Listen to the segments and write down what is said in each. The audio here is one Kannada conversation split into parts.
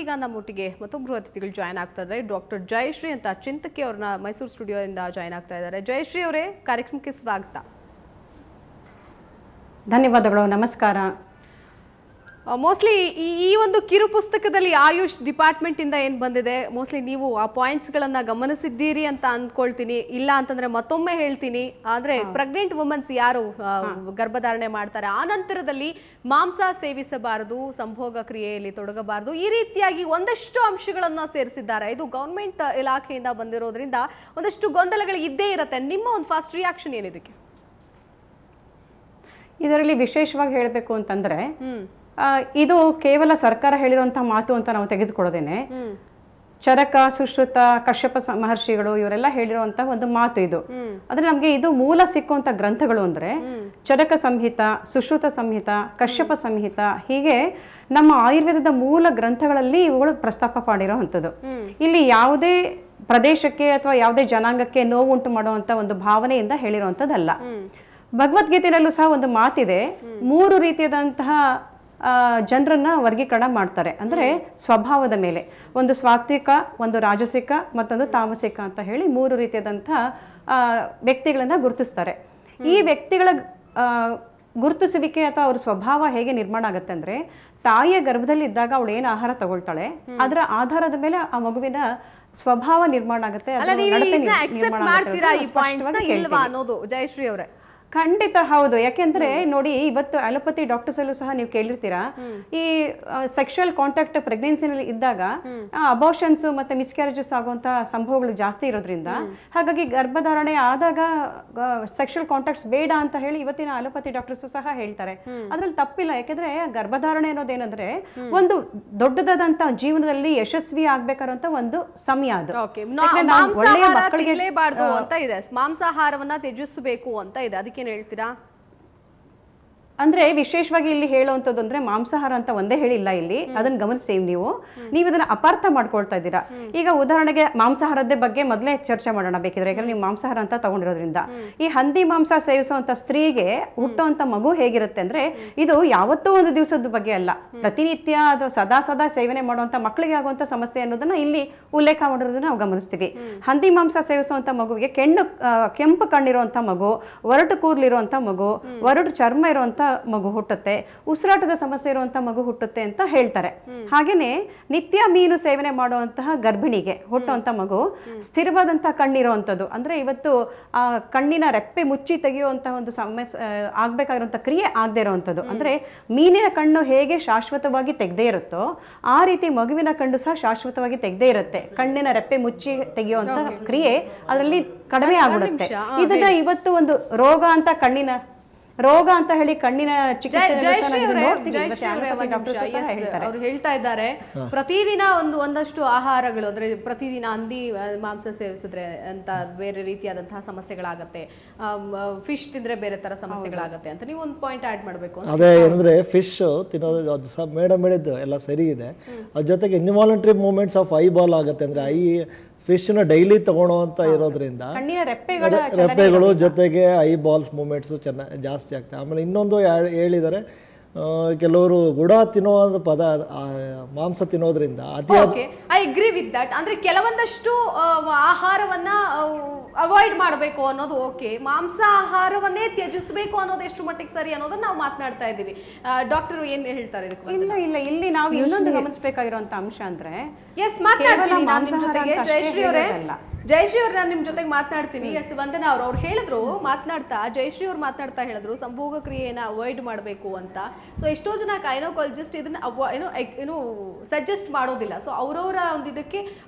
ಈಗ ನಮ್ಮೊಟ್ಟಿಗೆ ಮತ್ತೊಬ್ಬರು ಅತಿಥಿಗಳು ಜಾಯ್ನ್ ಆಗ್ತಾ ಇದ್ದಾರೆ. ಡಾಕ್ಟರ್ ಜಯಶ್ರೀ ಅಂತ ಚಿಂತಕಿ ಅವ್ರನ್ನ ಮೈಸೂರು ಸ್ಟುಡಿಯೋದಿಂದ ಜಾಯ್ನ್ ಆಗ್ತಾ ಇದ್ದಾರೆ. ಜಯಶ್ರೀ ಅವರೇ, ಕಾರ್ಯಕ್ರಮಕ್ಕೆ ಸ್ವಾಗತ. ಧನ್ಯವಾದಗಳು, ನಮಸ್ಕಾರ. ಮೋಸ್ಟ್ಲಿ ಈ ಒಂದು ಕಿರು ಪುಸ್ತಕದಲ್ಲಿ ಆಯುಷ್ ಡಿಪಾರ್ಟ್ಮೆಂಟ್ ಇಂದ ಏನು ಬಂದಿದೆ, ಮೋಸ್ಟ್ಲಿ ನೀವು ಆ ಪಾಯಿಂಟ್ಸ್ಗಳನ್ನು ಗಮನಿಸಿದ್ದೀರಿ ಅಂತ ಅಂದ್ಕೊಳ್ತೀನಿ. ಇಲ್ಲ ಅಂತಂದ್ರೆ ಮತ್ತೊಮ್ಮೆ ಹೇಳ್ತೀನಿ, ಆದರೆ ಪ್ರೆಗ್ನೆಂಟ್ ವುಮೆನ್ಸ್ ಯಾರು ಗರ್ಭಧಾರಣೆ ಮಾಡ್ತಾರೆ ಆ ನಂತರದಲ್ಲಿ ಮಾಂಸ ಸೇವಿಸಬಾರದು, ಸಂಭೋಗ ಕ್ರಿಯೆಯಲ್ಲಿ ತೊಡಗಬಾರದು, ಈ ರೀತಿಯಾಗಿ ಒಂದಷ್ಟು ಅಂಶಗಳನ್ನು ಸೇರಿಸಿದ್ದಾರೆ. ಇದು ಗೌರ್ಮೆಂಟ್ ಇಲಾಖೆಯಿಂದ ಬಂದಿರೋದ್ರಿಂದ ಒಂದಷ್ಟು ಗೊಂದಲಗಳು ಇದ್ದೇ ಇರುತ್ತೆ. ನಿಮ್ಮ ಒಂದು ಫಸ್ಟ್ ರಿಯಾಕ್ಷನ್ ಏನಿದಕ್ಕೆ? ಇದರಲ್ಲಿ ವಿಶೇಷವಾಗಿ ಹೇಳಬೇಕು ಅಂತಂದ್ರೆ, ಇದು ಕೇವಲ ಸರ್ಕಾರ ಹೇಳಿರುವಂತಹ ಮಾತು ಅಂತ ನಾವು ತೆಗೆದುಕೊಳ್ಳೋದೇನೆ. ಚರಕ, ಸುಶ್ರುತ, ಕಶ್ಯಪ ಮಹರ್ಷಿಗಳು ಇವರೆಲ್ಲ ಹೇಳಿರುವಂತಹ ಒಂದು ಮಾತು ಇದು. ಆದ್ರೆ ನಮ್ಗೆ ಇದು ಮೂಲ ಸಿಕ್ಕುವಂತ ಗ್ರಂಥಗಳು ಅಂದ್ರೆ ಚರಕ ಸಂಹಿತ, ಸುಶ್ರುತ ಸಂಹಿತ, ಕಶ್ಯಪ ಸಂಹಿತ, ಹೀಗೆ ನಮ್ಮ ಆಯುರ್ವೇದದ ಮೂಲ ಗ್ರಂಥಗಳಲ್ಲಿ ಇವುಗಳು ಪ್ರಸ್ತಾಪ ಮಾಡಿರೋವಂಥದ್ದು. ಇಲ್ಲಿ ಯಾವುದೇ ಪ್ರದೇಶಕ್ಕೆ ಅಥವಾ ಯಾವುದೇ ಜನಾಂಗಕ್ಕೆ ನೋವುಂಟು ಮಾಡುವಂತ ಒಂದು ಭಾವನೆಯಿಂದ ಹೇಳಿರುವಂಥದ್ದಲ್ಲ. ಭಗವದ್ಗೀತೆಯಲ್ಲೂ ಸಹ ಒಂದು ಮಾತಿದೆ, 3 ರೀತಿಯಾದಂತಹ ಜನರನ್ನ ವರ್ಗೀಕರಣ ಮಾಡ್ತಾರೆ. ಅಂದ್ರೆ ಸ್ವಭಾವದ ಮೇಲೆ, ಒಂದು ಸಾತ್ವಿಕ, ಒಂದು ರಾಜಸಿಕ, ಮತ್ತೊಂದು ತಾಮಸಿಕ ಅಂತ ಹೇಳಿ 3 ರೀತಿಯಾದಂತಹ ವ್ಯಕ್ತಿಗಳನ್ನ ಗುರುತಿಸ್ತಾರೆ. ಈ ವ್ಯಕ್ತಿಗಳ ಗುರುತಿಸುವಿಕೆ ಅಥವಾ ಅವ್ರ ಸ್ವಭಾವ ಹೇಗೆ ನಿರ್ಮಾಣ ಆಗುತ್ತೆ ಅಂದ್ರೆ, ತಾಯಿಯ ಗರ್ಭದಲ್ಲಿ ಇದ್ದಾಗ ಅವಳು ಏನು ಆಹಾರ ತಗೊಳ್ತಾಳೆ ಅದರ ಆಧಾರದ ಮೇಲೆ ಆ ಮಗುವಿನ ಸ್ವಭಾವ ನಿರ್ಮಾಣ ಆಗುತ್ತೆ. ಜಯಶ್ರೀ ಅವರೇ, ಖಂಡಿತ ಹೌದು. ಯಾಕೆಂದ್ರೆ ನೋಡಿ, ಇವತ್ತು ಅಲೋಪತಿ ಡಾಕ್ಟರ್ಸ್ ಅಲ್ಲೂ ಸಹ ನೀವು ಕೇಳಿರ್ತೀರಾ, ಈ ಸೆಕ್ಷುವಲ್ ಕಾಂಟ್ಯಾಕ್ಟ್ ಪ್ರೆಗ್ನೆನ್ಸಿನಲ್ಲಿ ಇದ್ದಾಗ ಅಬೋಷನ್ಸ್ ಮತ್ತೆ ಮಿಸ್ಕ್ಯಾರೇಜಸ್ ಆಗುವಂತ ಸಂಭವಗಳು ಜಾಸ್ತಿ ಇರೋದ್ರಿಂದ, ಹಾಗಾಗಿ ಗರ್ಭಧಾರಣೆ ಆದಾಗ ಸೆಕ್ಷುವಲ್ ಕಾಂಟ್ಯಾಕ್ಟ್ಸ್ ಬೇಡ ಅಂತ ಹೇಳಿ ಇವತ್ತಿನ ಅಲೋಪತಿ ಡಾಕ್ಟರ್ಸ್ ಸಹ ಹೇಳ್ತಾರೆ. ಅದ್ರಲ್ಲಿ ತಪ್ಪಿಲ್ಲ. ಯಾಕೆಂದ್ರೆ ಗರ್ಭಧಾರಣೆ ಅನ್ನೋದೇನಂದ್ರೆ ಒಂದು ದೊಡ್ಡದಾದಂತ ಜೀವನದಲ್ಲಿ ಯಶಸ್ವಿ ಆಗ್ಬೇಕಾದಂತ ಒಂದು ಸಮಯ. ಅದು ಒಳ್ಳೆಯ ಮಕ್ಕಳಿಗೆ ಮಾಂಸಾಹಾರವನ್ನ ತ್ಯಜಿಸಬೇಕು ಅಂತ ಇದೆ. ಅದಕ್ಕೆ ಏನ್ ಹೇಳ್ತೀರಾ? ಅಂದ್ರೆ ವಿಶೇಷವಾಗಿ ಇಲ್ಲಿ ಹೇಳುವಂಥದ್ದು ಅಂದ್ರೆ ಮಾಂಸಾಹಾರ ಅಂತ ಒಂದೇ ಹೇಳಿಲ್ಲ ಇಲ್ಲಿ, ಅದನ್ನ ಗಮನಿಸಿ ನೀವು ಇದನ್ನ ಅಪಾರ್ಥ ಮಾಡ್ಕೊಳ್ತಾ ಇದ್ದೀರಾ. ಈಗ ಉದಾಹರಣೆಗೆ ಮಾಂಸಾಹಾರದ ಬಗ್ಗೆ ಮೊದಲೇ ಚರ್ಚೆ ಮಾಡೋಣ ಬೇಕಿದ್ರೆ, ಯಾಕಂದ್ರೆ ನೀವು ಮಾಂಸಾಹಾರ ಅಂತ ತಗೊಂಡಿರೋದ್ರಿಂದ. ಈ ಹಂದಿ ಮಾಂಸ ಸೇವಿಸುವಂತ ಸ್ತ್ರೀಗೆ ಹುಟ್ಟುವಂತ ಮಗು ಹೇಗಿರುತ್ತೆ ಅಂದ್ರೆ, ಇದು ಯಾವತ್ತೂ ಒಂದು ದಿವಸದ ಬಗ್ಗೆ ಅಲ್ಲ, ಪ್ರತಿನಿತ್ಯ ಅದು ಸದಾ ಸೇವನೆ ಮಾಡುವಂತ ಮಕ್ಕಳಿಗೆ ಆಗುವಂತ ಸಮಸ್ಯೆ ಅನ್ನೋದನ್ನ ಇಲ್ಲಿ ಉಲ್ಲೇಖ ಮಾಡಿರೋದನ್ನ ನಾವು ಗಮನಿಸ್ತೀವಿ. ಹಂದಿ ಮಾಂಸ ಸೇವಿಸುವಂತ ಮಗುವಿಗೆ ಕೆಂಪು ಕಣ್ಣಿರುವಂತ ಮಗು, ಒರಟು ಕೂದಲಿರುವಂತ ಮಗು, ಒರಟು ಚರ್ಮ ಇರುವಂತ ಮಗು ಹುಟ್ಟುತ್ತೆ, ಉಸಿರಾಟದ ಸಮಸ್ಯೆ ಇರುವಂತ ಮಗು ಹುಟ್ಟುತ್ತೆ ಅಂತ ಹೇಳ್ತಾರೆ. ಹಾಗೇನೆ ನಿತ್ಯ ಮೀನು ಸೇವನೆ ಮಾಡುವಂತಹ ಗರ್ಭಿಣಿಗೆ ಹುಟ್ಟುವಂತ ಮಗು ಸ್ಥಿರವಾದಂತಹ ಕಣ್ಣಿರುವಂಥದ್ದು, ಅಂದ್ರೆ ಇವತ್ತು ಆ ಕಣ್ಣಿನ ರೆಪ್ಪೆ ಮುಚ್ಚಿ ತೆಗೆಯುವಂತಹ ಒಂದು ಸಮಸ್ಯೆ ಆಗ್ಬೇಕಾಗಿರುವಂತ ಕ್ರಿಯೆ ಆಗದೆ ಇರುವಂಥದ್ದು. ಅಂದ್ರೆ ಮೀನಿನ ಕಣ್ಣು ಹೇಗೆ ಶಾಶ್ವತವಾಗಿ ತೆಗೆದೇ ಇರುತ್ತೋ ಆ ರೀತಿ ಮಗುವಿನ ಕಣ್ಣು ಸಹ ಶಾಶ್ವತವಾಗಿ ತೆಗೆದೇ ಇರುತ್ತೆ. ಕಣ್ಣಿನ ರೆಪ್ಪೆ ಮುಚ್ಚಿ ತೆಗೆಯುವಂತ ಕ್ರಿಯೆ ಅದರಲ್ಲಿ ಕಡಿಮೆ ಆಗ್ಬಿಡುತ್ತೆ. ಇದನ್ನ ಇವತ್ತು ಒಂದು ರೋಗ ಅಂತ ಹೇಳಿ ಕಣ್ಣಿನ ಚಿಕಿತ್ಸೆ ಅವ್ರು ಹೇಳ್ತಾ ಇದ್ದಾರೆ, ಪ್ರತಿದಿನ ಒಂದಷ್ಟು ಆಹಾರಗಳು ಅಂದ್ರೆ ಪ್ರತಿದಿನ ಹಂದಿ ಮಾಂಸ ಸೇವಿಸಿದ್ರೆ ಅಂತ ಬೇರೆ ರೀತಿಯಾದಂತಹ ಸಮಸ್ಯೆಗಳಾಗತ್ತೆ, ಫಿಶ್ ತಿಂದ್ರೆ ಬೇರೆ ತರ ಸಮಸ್ಯೆಗಳಾಗತ್ತೆ ಅಂತ ನೀವು ಒಂದು ಪಾಯಿಂಟ್ ಆಡ್ ಮಾಡಬೇಕು. ಅದೇ ಏನಂದ್ರೆ ಫಿಶ್ ತಿನ್ನೋದು ಅದು ಸಹ ಮೇಡಮ್ ಹೇಳಿದ್ದು ಎಲ್ಲ ಸರಿ ಇದೆ. ಅದ್ರ ಜೊತೆಗೆ involuntary movements of I ball ಆಗುತ್ತೆ. ಅಂದ್ರೆ ಫಿಶ್ನ ಡೈಲಿ ತಗೊಳ್ಳೋಂತ ಇರೋದ್ರಿಂದ ರೆಪ್ಪೆಗಳು ಜೊತೆಗೆ ಐ ಬಾಲ್ಸ್ ಮೂಮೆಂಟ್ಸು ಜಾಸ್ತಿ ಆಗ್ತದೆ. ಆಮೇಲೆ ಇನ್ನೊಂದು ಹೇಳಿದರೆ, ಕೆಲವರು ಗುಡ ತಿನ್ನೋ ಪದ ಮಾಂಸ ತಿನ್ನೋದ್ರಿಂದ ಐ ಅಗ್ರಿ ವಿತ್ ದಟ್. ಅಂದ್ರೆ ಕೆಲವೊಂದಷ್ಟು ಆಹಾರವನ್ನ ಅವಾಯ್ಡ್ ಮಾಡಬೇಕು ಅನ್ನೋದು ಓಕೆ, ಮಾಂಸಾಹಾರವನ್ನೇ ತ್ಯಜಿಸಬೇಕು ಅನ್ನೋದು ಎಷ್ಟು ಮಟ್ಟಿಗೆ ಸರಿ ಅನ್ನೋದನ್ನ ನಾವು ಮಾತನಾಡ್ತಾ ಇದ್ದೀವಿ. ಡಾಕ್ಟರ್ ಏನ್ ಹೇಳ್ತಾರೆ ಇದಕ್ಕೆ? ಇಲ್ಲ ಇಲ್ಲಿ ನಾವು ಇನ್ನೊಂದು ಗಮನಿಸಬೇಕಾಗಿರುವಂತ ಅಂಶ ಅಂದ್ರೆ, ಎಸ್ ಮಾತನಾಡ್ತೀನಿ ನಾನು ನಿಮ್ಮ ಜೊತೆಗೆ. ಜಯಶ್ರೀ ಅವರೇ, ನಾನು ನಿಮ್ಮ ಜೊತೆಗೆ ಮಾತನಾಡ್ತೀನಿ. ಎಸ್ ವಂದನಾ ಅವ್ರು ಹೇಳಿದ್ರು, ಜಯಶ್ರೀ ಅವ್ರು ಮಾತನಾಡ್ತಾ ಹೇಳಿದ್ರು ಸಂಭೋಗ ಕ್ರಿಯೆನ ಅವಾಯ್ಡ್ ಮಾಡಬೇಕು ಅಂತ. ಸೊ ಎಷ್ಟೋ ಜನ ಗೈನೋಕಾಲಜಿಸ್ಟ್ ಇದನ್ನ ಏನು ಸಜೆಸ್ಟ್ ಮಾಡೋದಿಲ್ಲ. ಸೊ ಅವರವರ ಒಂದು ಇದಕ್ಕೆ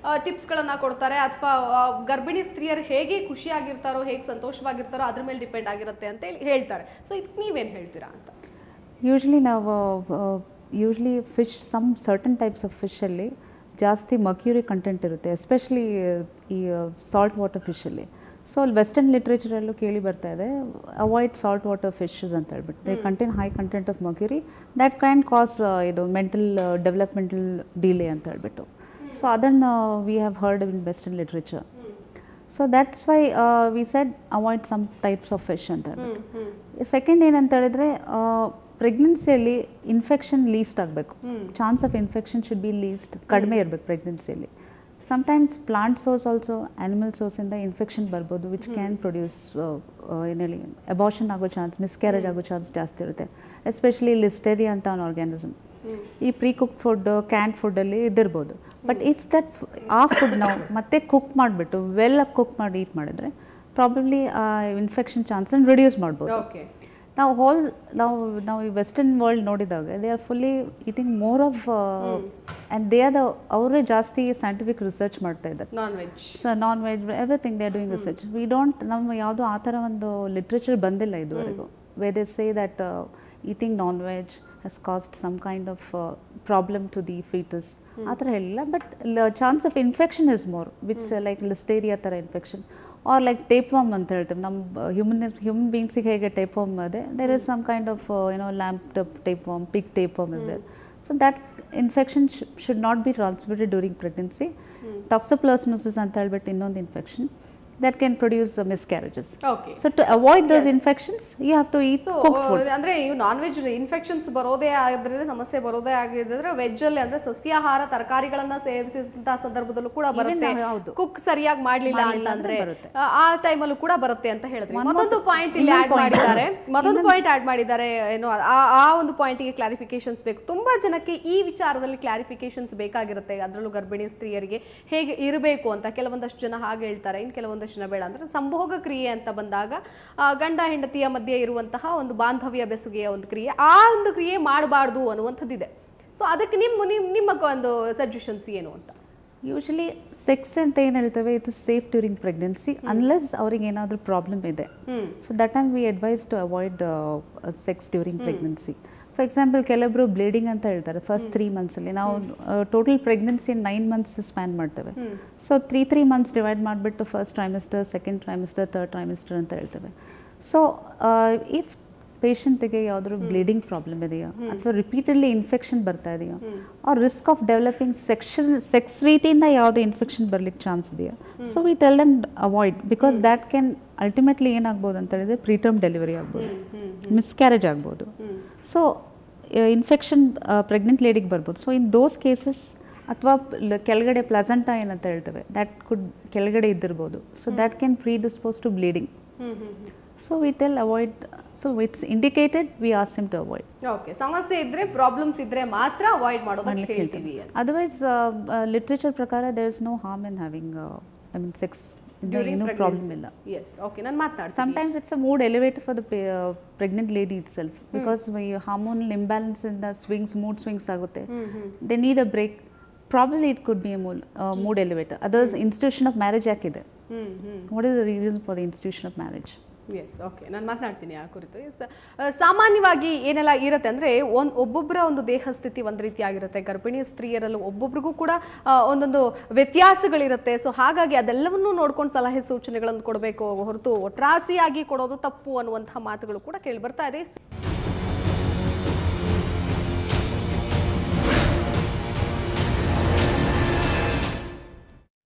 ಟಿಪ್ಸ್ಗಳನ್ನ ಕೊಡ್ತಾರೆ, ಅಥವಾ ಗರ್ಭಿಣಿ ಸ್ತ್ರೀಯರು ಹೇಗೆ ಖುಷಿಯಾಗಿರ್ತಾರೋ, ಹೇಗೆ ಸಂತೋಷವಾಗಿರ್ತಾರೋ ಅದ್ರ ಮೇಲೆ ಡಿಪೆಂಡ್ ಆಗಿರುತ್ತೆ ಅಂತ ಹೇಳ್ತಾರೆ. ಸೊ ಇದಕ್ಕೆ ನೀವೇನು ಹೇಳ್ತೀರಾ ಅಂತ? Usually fish, some certain types of ಫಿಶಲ್ಲಿ ಜಾಸ್ತಿ ಮರ್ಕ್ಯೂರಿ ಕಂಟೆಂಟ್ ಇರುತ್ತೆ, ಎಸ್ಪೆಷಲಿ ಈ ಸಾಲ್ಟ್ ವಾಟರ್ ಫಿಶಲ್ಲಿ. ಸೊ ಅಲ್ಲಿ ವೆಸ್ಟರ್ನ್ ಲಿಟ್ರೇಚರಲ್ಲೂ ಕೇಳಿ ಬರ್ತಾ ಇದೆ, ಅವಾಯ್ಡ್ ಸಾಲ್ಟ್ ವಾಟರ್ ಫಿಶಸ್ ಅಂತ ಹೇಳ್ಬಿಟ್ಟು. They contain high content of mercury, that can cause ಇದು ಮೆಂಟಲ್ ಡೆವಲಪ್ಮೆಂಟಲ್ ಡಿಲೇ ಅಂತ ಹೇಳ್ಬಿಟ್ಟು. ಸೊ ಅದನ್ನು we have heard in western literature. So that's why we said avoid some types of fish ಅಂತ ಹೇಳ್ಬಿಟ್ಟು. ಸೆಕೆಂಡ್ ಏನಂತ ಹೇಳಿದ್ರೆ, ಪ್ರೆಗ್ನೆನ್ಸಿಯಲ್ಲಿ ಇನ್ಫೆಕ್ಷನ್ ಲೀಸ್ಟ್ ಆಗಬೇಕು, chance of infection should be least, ಕಡಿಮೆ ಇರಬೇಕು ಪ್ರೆಗ್ನೆನ್ಸಿಯಲ್ಲಿ. Sometimes plant source also animal ಸೋರ್ಸಿಂದ ಇನ್ಫೆಕ್ಷನ್ ಬರ್ಬೋದು, ವಿಚ್ ಕ್ಯಾನ್ ಪ್ರೊಡ್ಯೂಸ್ ಏನು ಹೇಳಿ ಅಬಾರ್ಷನ್ ಆಗೋ ಚಾನ್ಸ್, ಮಿಸ್ಕ್ಯಾರೇಜ್ ಆಗೋ ಚಾನ್ಸ್ ಜಾಸ್ತಿ ಇರುತ್ತೆ. ಎಸ್ಪೆಷಲಿ ಲಿಸ್ಟೇರಿಯಾ ಅಂತ ಒಂದು ಆರ್ಗ್ಯಾನಿಸಮ್ ಈ ಪ್ರೀ ಕುಕ್ ಫುಡ್ ಕ್ಯಾನ್ ಫುಡ್ಡಲ್ಲಿ ಇದಿರ್ಬೋದು. ಬಟ್ ಇಫ್ ದಟ್ ಆ ಫುಡ್ ನಾವು ಮತ್ತೆ ಕುಕ್ ಮಾಡಿಬಿಟ್ಟು ವೆಲ್ ಕುಕ್ ಮಾಡಿ ಈಟ್ ಮಾಡಿದ್ರೆ ಪ್ರಾಬಬ್ಲಿ ಇನ್ಫೆಕ್ಷನ್ ಚಾನ್ಸನ್ನು ರಿಡ್ಯೂಸ್ ಮಾಡ್ಬೋದು. ನಾವು ಈ ವೆಸ್ಟರ್ನ್ ವರ್ಲ್ಡ್ ನೋಡಿದಾಗ they are fully eating more of and they are ಅವರೇ ಜಾಸ್ತಿ ಸೈಂಟಿಫಿಕ್ ರಿಸರ್ಚ್ ಮಾಡ್ತಾ ಇದ್ದಾರೆ. Non veg everything they are doing research. We don't ನಮ್ಮ ಯಾವುದೋ ಆ ಥರ ಒಂದು ಲಿಟ್ರೇಚರ್ ಬಂದಿಲ್ಲ ಇದುವರೆಗೂ where they say that eating non-veg has caused some kind of problem to the fetus. ಆ ಥರ ಹೇಳಿಲ್ಲ. But chance of infection is more, which like listeria ಥರ ಇನ್ಫೆಕ್ಷನ್ ಆರ್ ಲೈಕ್ ಟೇಪ್ವಾರ್ಮ್ ಅಂತ ಹೇಳ್ತೇವೆ. ನಮ್ಮ ಹ್ಯೂಮನ್ ಬೀಯಿಂಗ್ಸಿಗೆ ಹೇಗೆ ಟೇಪ್ವಾರ್ಮ್ ಇದೆ, there is some kind of lamb tapeworm, pig tapeworm is there. So that infection should not be transmitted during pregnancy. Toxoplasmosis ಅಂತ ಹೇಳ್ಬಿಟ್ಟು ಇನ್ನೊಂದು infection that can produce miscarriages. Okay. So to avoid those infections, you have to eat cooked food. ಅಂದ್ರೆ ಈ ನಾನ್ ವೆಜ್ ಇನ್ಫೆಕ್ಷನ್ಸ್ ಬರೋದೇ ಆಗಿದ್ರೆ, ಸಮಸ್ಯೆ ಬರೋದೇ ಆಗಿದ್ರೆ ವೆಜ್ ಅಲ್ಲಿ ಅಂದ್ರೆ ಸಸ್ಯಾಹಾರ ತರಕಾರಿಗಳನ್ನ ಸೇವಿಸಿದಂತ ಸಂದರ್ಭದಲ್ಲೂ ಕೂಡ ಬರುತ್ತೆ. ಕುಕ್ ಸರಿಯಾಗಿ ಮಾಡ್ಲಿಲ್ಲ ಅಂತಂದ್ರೆ ಆ ಟೈಮಲ್ಲೂ ಕೂಡ ಬರುತ್ತೆ ಅಂತ ಹೇಳಿದ್ರಿ. ಮತ್ತೊಂದು ಪಾಯಿಂಟ್ ಇಲ್ಲಿ ಆಡ್ ಮಾಡಿದ್ದಾರೆ, ಏನು ಆ ಒಂದು ಪಾಯಿಂಟ್ಗೆ ಕ್ಲಾರಿಫಿಕೇಶನ್ಸ್ ಬೇಕು. ತುಂಬಾ ಜನಕ್ಕೆ ಈ ವಿಚಾರದಲ್ಲಿ ಕ್ಲಾರಿಫಿಕೇಶನ್ಸ್ ಬೇಕಾಗಿರುತ್ತೆ, ಅದರಲ್ಲೂ ಗರ್ಭಿಣಿ ಸ್ತ್ರೀಯರಿಗೆ ಹೇಗೆ ಇರಬೇಕು ಅಂತ. ಕೆಲವೊಂದಷ್ಟು ಜನ ಹಾಗೆ ಹೇಳ್ತಾರೆ, ಇನ್ನು ಕೆಲವೊಂದಷ್ಟು ಬೇಡ. ಅಂದ್ರೆ ಸಂಭೋಗ ಕ್ರಿಯೆ ಅಂತ ಬಂದಾಗ ಗಂಡ ಹೆಂಡತಿಯ ಮಧ್ಯೆ ಇರುವಂತಹ ಒಂದು ಬಾಂಧವ್ಯ ಬೆಸುಗೆಯ ಒಂದು ಕ್ರಿಯೆ, ಆ ಒಂದು ಕ್ರಿಯೆ ಮಾಡಬಾರ್ದು ಅನ್ನುವಂಥದ್ದಿದೆ. ಸೊ ಅದಕ್ಕೆ ನಿಮ್ಮ ಒಂದು ಸಜೆಷನ್ಸ್ ಏನು ಅಂತ? ಯೂಶಲಿ ಸೆಕ್ಸ್ ಅಂತ ಏನು ಹೇಳ್ತೇವೆ, it is safe during pregnancy unless ಅವ್ರಿಗೆ ಏನಾದರೂ ಪ್ರಾಬ್ಲಮ್ ಇದೆ. So that time we advise to avoid sex during pregnancy. For example ಕೆಲವೊಬ್ಬರು ಬ್ಲೀಡಿಂಗ್ ಅಂತ ಹೇಳ್ತಾರೆ ಫಸ್ಟ್ 3 ಮಂತ್ಸಲ್ಲಿ. ನಾವು ಟೋಟಲ್ ಪ್ರೆಗ್ನೆನ್ಸಿ 9 ಮಂತ್ಸ್ ಸ್ಪ್ಯಾನ್ ಮಾಡ್ತೇವೆ. ಸೊ 3 ಮಂತ್ಸ್ ಡಿವೈಡ್ ಮಾಡಿಬಿಟ್ಟು first trimester, second trimester, third trimester ಅಂತ ಹೇಳ್ತೇವೆ. ಸೊ ಇಫ್ ಪೇಷಂಟಿಗೆ ಯಾವುದಾದ್ರು ಬ್ಲೀಡಿಂಗ್ ಪ್ರಾಬ್ಲಮ್ ಇದೆಯಾ ಅಥವಾ ರಿಪೀಟೆಡ್ಲಿ ಇನ್ಫೆಕ್ಷನ್ ಬರ್ತಾ ಇದೆಯಾ or risk of developing sex ರೀತಿಯಿಂದ ಯಾವುದೇ ಇನ್ಫೆಕ್ಷನ್ ಬರ್ಲಿಕ್ಕೆ ಚಾನ್ಸ್ ಇದೆಯಾ, so we tell them avoid, because that can ultimately ಏನಾಗ್ಬೋದು ಅಂತ ಹೇಳಿದ್ರೆ ಪ್ರೀಟರ್ಮ್ ಡೆಲಿವರಿ ಆಗ್ಬೋದು, ಮಿಸ್ಕ್ಯಾರೇಜ್ ಆಗ್ಬೋದು. ಸೊ ಇನ್ಫೆಕ್ಷನ್ ಪ್ರೆಗ್ನೆಂಟ್ ಲೇಡಿಗೆ ಬರ್ಬೋದು. ಸೊ ಇನ್ ದೋಸ್ ಕೇಸಸ್ ಅಥವಾ ಕೆಳಗಡೆ ಪ್ಲಸೆಂಟಾ ಏನಂತ ಹೇಳ್ತೇವೆ, ದ್ಯಾಟ್ ಕುಡ್ ಕೆಳಗಡೆ ಇದ್ದಿರ್ಬೋದು. So that can predispose to bleeding. So we tell avoid. So it's indicated, we ask him to avoid. Okay, ಸಮಸ್ಯೆ ಇದ್ರೆ, ಪ್ರಾಬ್ಲಮ್ಸ್ ಇದ್ರೆ ಮಾತ್ರ ಅವಾಯ್ಡ್ ಮಾಡೋದಕ್ಕೆ ಹೇಳ್ತೀವಿ. ಅದರ್ವೈಸ್ ಲಿಟ್ರೇಚರ್ ಪ್ರಕಾರ there is no harm in having sex. ಏನೂ ಪ್ರಾಬ್ಲಮ್ ಇಲ್ಲ. Sometimes it's a mood elevator for the pregnant lady itself, because hormonal imbalance in the mood swings ಆಗುತ್ತೆ. They need a break. Probably it could be a mood elevator. Others, institution of marriage ಯಾಕಿದೆ? What is the reason for the institution of marriage? Yes, okay, ನಾನು ಮಾತನಾಡ್ತೀನಿ ಆ ಕುರಿತು. ಸಾಮಾನ್ಯವಾಗಿ ಏನೆಲ್ಲ ಇರುತ್ತೆ ಅಂದರೆ, ಒಬ್ಬೊಬ್ಬರ ಒಂದು ದೇಹ ಸ್ಥಿತಿ ಒಂದು ರೀತಿ ಆಗಿರುತ್ತೆ. ಗರ್ಭಿಣಿ ಸ್ತ್ರೀಯರಲ್ಲೂ ಒಬ್ಬೊಬ್ರಿಗೂ ಕೂಡ ಒಂದೊಂದು ವ್ಯತ್ಯಾಸಗಳಿರುತ್ತೆ. ಸೊ ಹಾಗಾಗಿ ಅದೆಲ್ಲವನ್ನೂ ನೋಡ್ಕೊಂಡು ಸಲಹೆ ಸೂಚನೆಗಳನ್ನು ಕೊಡಬೇಕು ಹೊರತು ಒಟ್ರಾಸಿಯಾಗಿ ಕೊಡೋದು ತಪ್ಪು ಅನ್ನುವಂತಹ ಮಾತುಗಳು ಕೂಡ ಕೇಳಿ ಬರ್ತಾ ಇದೆ.